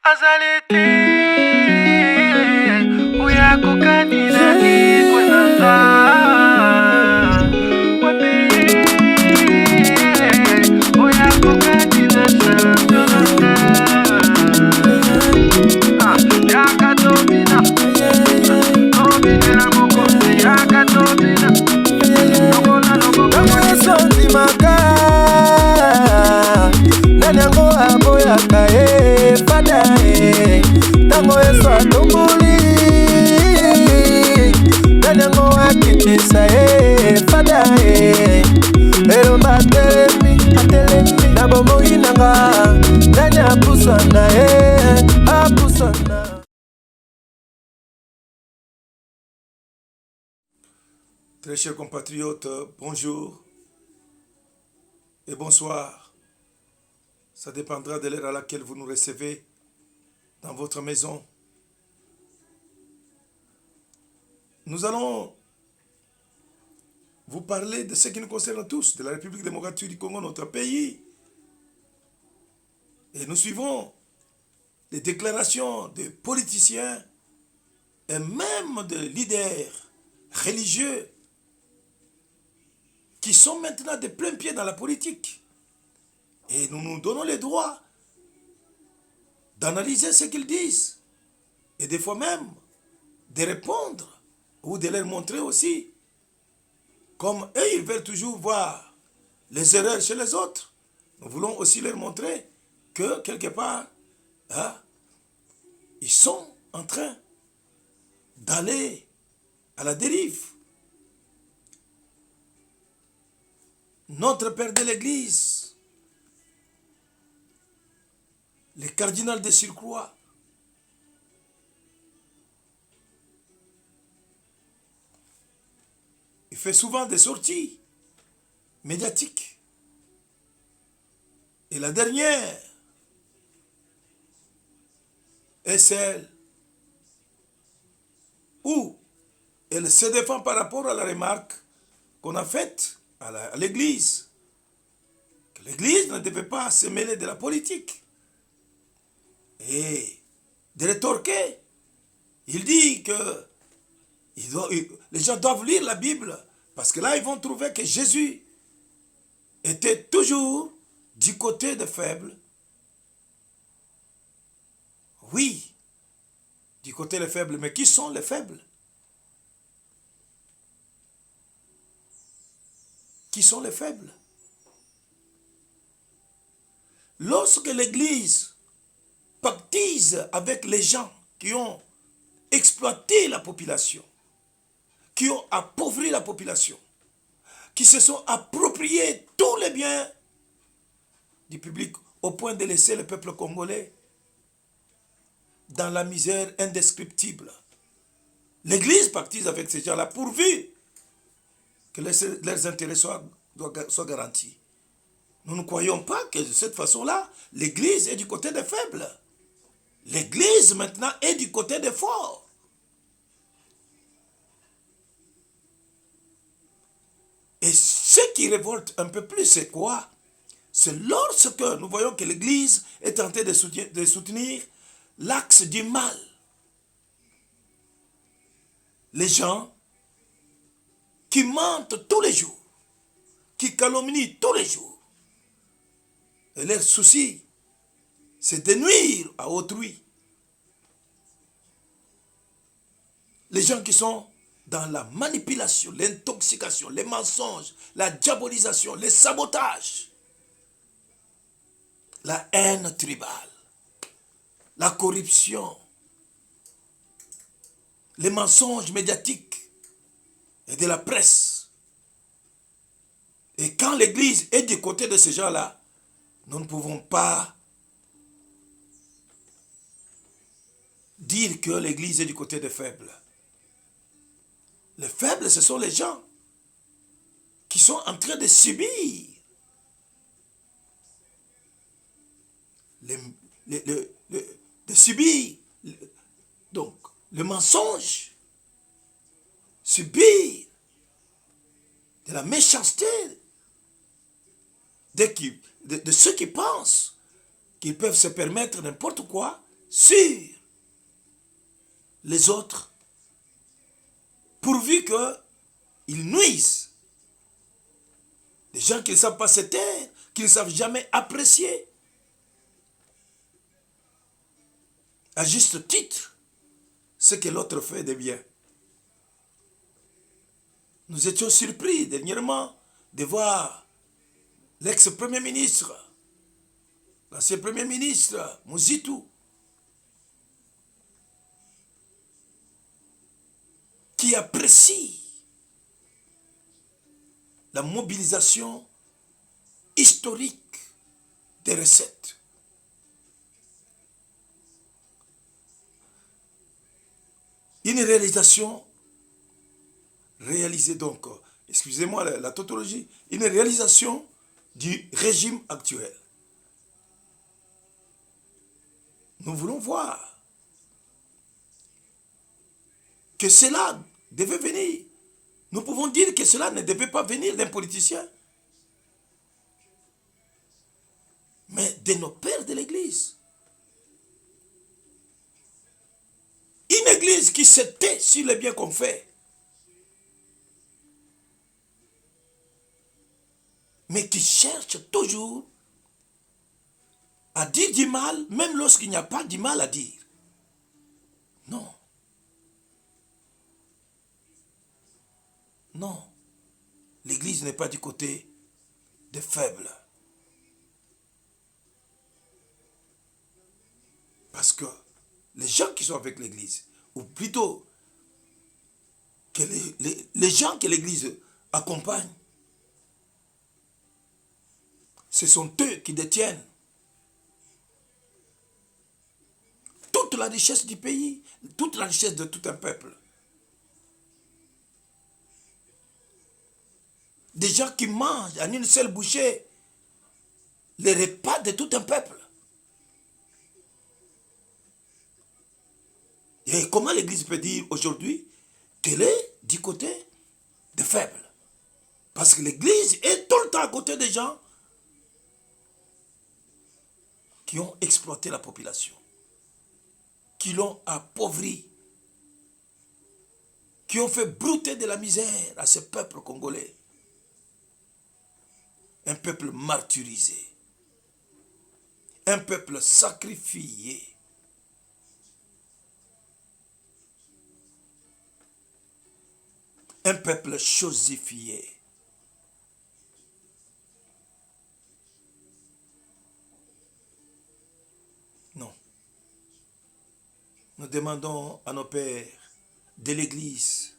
Azalete uyako kanina ikwenanga wapi uyako kanina sanjolanga yakatomina tomina mokosi yakatomina nokola nokola sonzi maka nanyango aboyaka fada tango eso atumbuli nanyango akitisa fada elomba atelemi na bomoi nanga nani apusana apusana. Très chers compatriotes, bonjour et bonsoir. Ça dépendra de l'heure à laquelle vous nous recevez dans votre maison. Nous allons vous parler de ce qui nous concerne tous, de la République démocratique du Congo, notre pays. Et nous suivons les déclarations de politiciens et même de leaders religieux qui sont maintenant de plein pied dans la politique. Et nous nous donnons le droit d'analyser ce qu'ils disent. Et des fois même, de répondre ou de leur montrer aussi. Comme eux, ils veulent toujours voir les erreurs chez les autres. Nous voulons aussi leur montrer que, quelque part, ils sont en train d'aller à la dérive. Notre Père de l'Église, le cardinal de Surcroît, il fait souvent des sorties médiatiques. Et la dernière est celle où elle se défend par rapport à la remarque qu'on a faite à l'Église, que l'Église ne devait pas se mêler de la politique. Et de rétorquer, il dit que les gens doivent lire la Bible, parce que là, ils vont trouver que Jésus était toujours du côté des faibles. Oui, du côté des faibles, mais qui sont les faibles? Qui sont les faibles? Lorsque l'Église pactise avec les gens qui ont exploité la population, qui ont appauvri la population, qui se sont appropriés tous les biens du public au point de laisser le peuple congolais dans la misère indescriptible. L'Église pactise avec ces gens-là pourvu que leurs intérêts soient garantis. Nous ne croyons pas que de cette façon-là, l'Église est du côté des faibles. L'Église maintenant est du côté des forts. Et ce qui révolte un peu plus, c'est quoi? C'est lorsque nous voyons que l'Église est tentée de soutenir l'axe du mal. Les gens qui mentent tous les jours, qui calomnient tous les jours. Et leur souci, c'est de nuire à autrui. Les gens qui sont dans la manipulation, l'intoxication, les mensonges, la diabolisation, les sabotages, la haine tribale, la corruption, les mensonges médiatiques et de la presse. Et quand l'Église est du côté de ces gens-là, nous ne pouvons pas dire que l'Église est du côté des faibles. Les faibles, ce sont les gens qui sont en train de subir donc le mensonge, subir de la méchanceté de ceux qui pensent qu'ils peuvent se permettre n'importe quoi sur les autres, pourvu qu'ils nuisent. Des gens qui ne savent pas se taire, qui ne savent jamais apprécier. À juste titre, ce que l'autre fait de bien. Nous étions surpris dernièrement de voir l'ex-premier ministre, l'ancien premier ministre, Mouzitou, qui apprécie la mobilisation historique des recettes. Une réalisation réalisée donc, excusez-moi la tautologie, une réalisation du régime actuel. Nous voulons voir que cela devait venir. Nous pouvons dire que cela ne devait pas venir d'un politicien, mais de nos pères de l'Église. Une Église qui se tait sur le bien qu'on fait, mais qui cherche toujours à dire du mal, même lorsqu'il n'y a pas du mal à dire. Non. Non. L'Église n'est pas du côté des faibles. Parce que les gens qui sont avec l'Église, ou plutôt que les gens que l'Église accompagne, ce sont eux qui détiennent toute la richesse du pays, toute la richesse de tout un peuple. Des gens qui mangent en une seule bouchée les repas de tout un peuple. Et comment l'Église peut dire aujourd'hui qu'elle est du côté des faibles? Parce que l'Église est tout le temps à côté des gens qui ont exploité la population, qui l'ont appauvri, qui ont fait brouter de la misère à ce peuple congolais. Un peuple martyrisé, un peuple sacrifié. Un peuple chosifié. Non. Nous demandons à nos pères de l'Église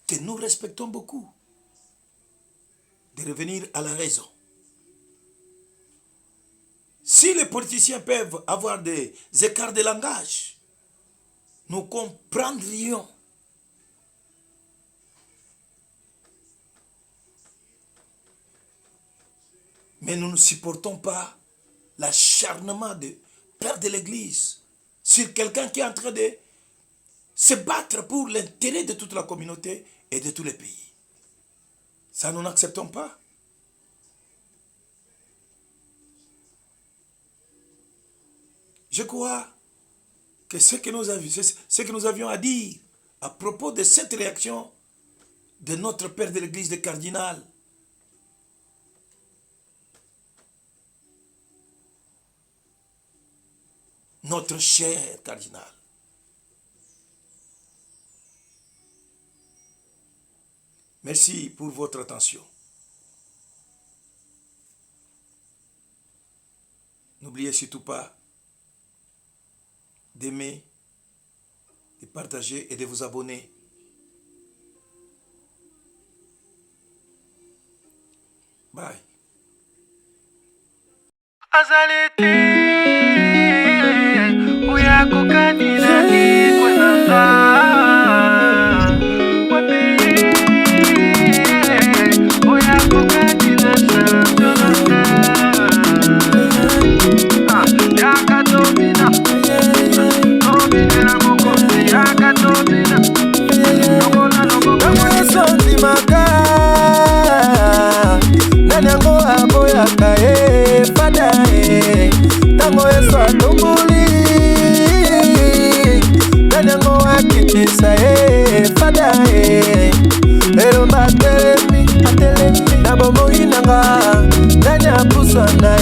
que nous respectons beaucoup de revenir à la raison. Si les politiciens peuvent avoir des écarts de langage, nous comprendrions. Mais nous ne supportons pas l'acharnement de père de l'Église sur quelqu'un qui est en train de se battre pour l'intérêt de toute la communauté et de tous les pays. Ça, nous n'acceptons pas. Je crois que ce que nous avions à dire à propos de cette réaction de notre père de l'Église, le cardinal, notre cher cardinal. Merci pour votre attention. N'oubliez surtout pas d'aimer, de partager et de vous abonner. Bye. Azalete, uya kokani nani kwenanga. Wapi, uya kokani nani yakatomina, tomina na mokosi yakatomina. Sonti maka nani yango aboyaka fada tango Yesu atumbuli nani yango akitisa fada elomba atelemi na bomoi nanga nani apusana